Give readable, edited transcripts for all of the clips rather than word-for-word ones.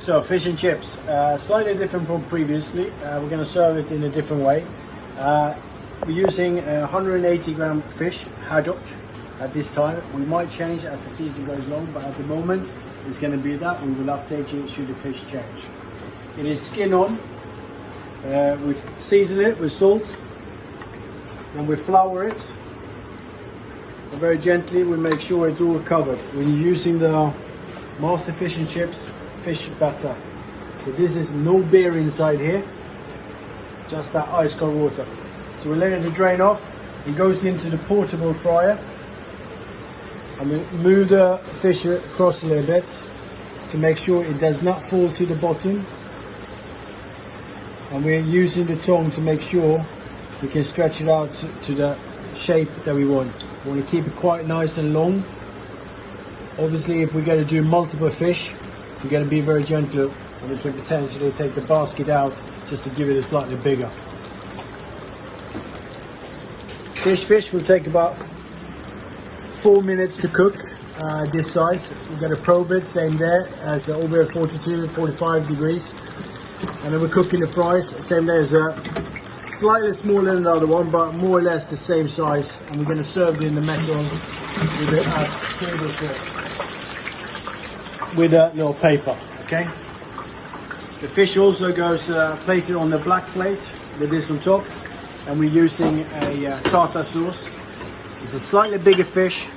So fish and chips, slightly different from previously. We're going to serve it in a different way. We're using 180 gram fish, haddock, at this time. We might change as the season goes along, but at the moment it's going to be that. We will update you should the fish change. It is skin on. We've seasoned it with salt, and we flour it. And very gently we make sure it's all covered. We're using the Master Fish and Chips fish batter. But this is no beer inside here, just that ice cold water. So we're letting it drain off. It goes into the portable fryer, and we move the fish across a little bit to make sure it does not fall to the bottom. And we're using the tongue to make sure we can stretch it out to the shape that we want. We want to keep it quite nice and long. Obviously, if we're going to do multiple fish, we're going to be very gentle, and we can potentially take the basket out just to give it a slightly bigger. Fish will take about 4 minutes to cook this size. We're going to probe it, same there, as over at 42, 45 degrees. And then we're cooking the fries, same there, as slightly smaller than the other one, but more or less the same size. And we're going to serve it in the metal with a tablespoon, with a little paper, okay? The fish also goes plated on the black plate with this on top, and we're using a tartar sauce. It's a slightly bigger fish,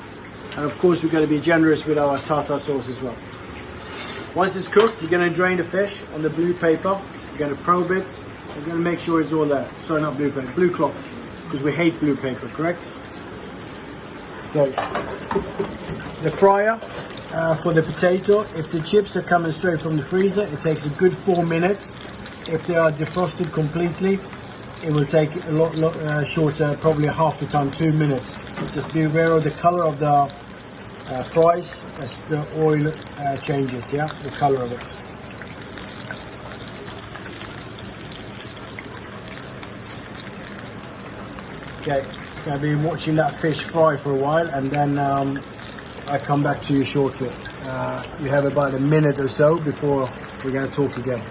and of course we're going to be generous with our tartar sauce as well. Once it's cooked, you're going to drain the fish on the blue paper. You're going to probe it. You're going to make sure it's all there. Sorry, not blue paper, blue cloth, because we hate blue paper, correct? Okay. The fryer for the potato, if the chips are coming straight from the freezer, it takes a good 4 minutes. If they are defrosted completely, it will take a lot shorter, probably half the time, 2 minutes. Just be aware of the color of the fries as the oil changes, yeah, the color of it. Okay, I'll be watching that fish fry for a while, and then I'll come back to you shortly. You have about a minute or so before we're going to talk again.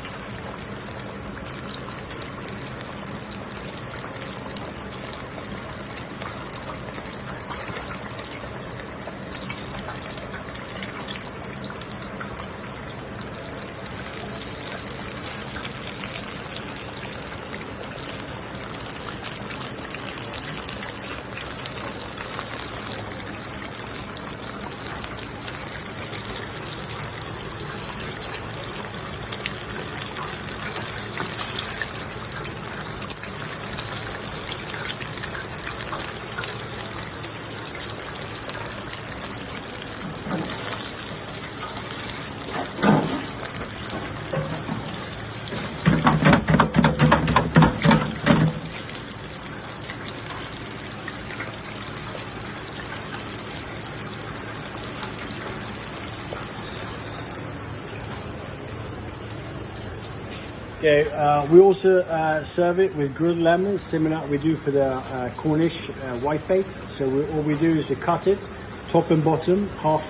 Okay, we also serve it with grilled lemons, similar we do for the Cornish whitebait. So all we do is to cut it, top and bottom, half,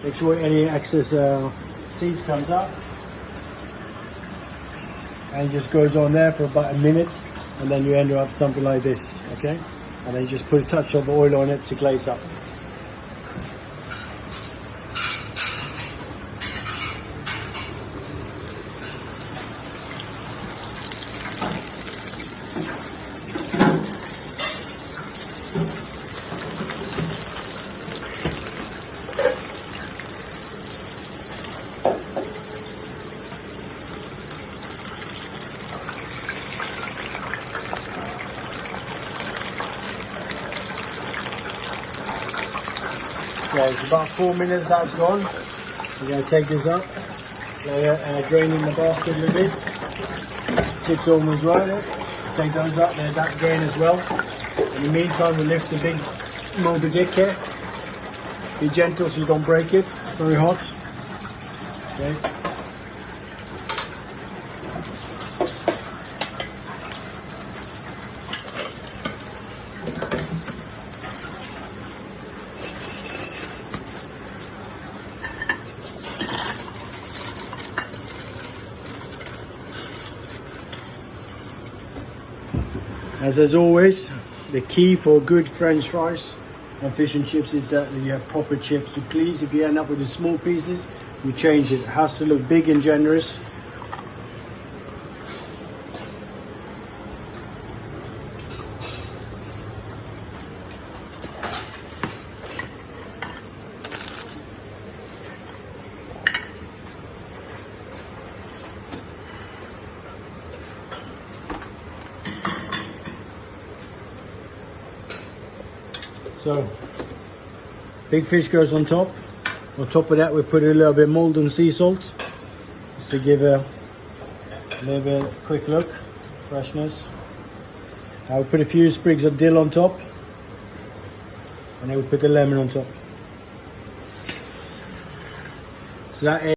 make sure any excess seeds comes out. And it just goes on there for about a minute, and then you end up something like this, okay? And then you just put a touch of oil on it to glaze up. Okay, it's about 4 minutes that's gone. We're going to take this up, drain in the basket a little bit. Chips almost right. Take those up, let that drain as well. In the meantime, we lift the big Moby Dick here. Be gentle so you don't break it. It's very hot. Okay. As always, the key for good French fries and fish and chips is that you have proper chips. So please, if you end up with the small pieces, you change it. It has to look big and generous. So, big fish goes on top. On top of that, we put a little bit of molten sea salt, just to give a little bit quick look, freshness. I will put a few sprigs of dill on top, and then we put the lemon on top. So that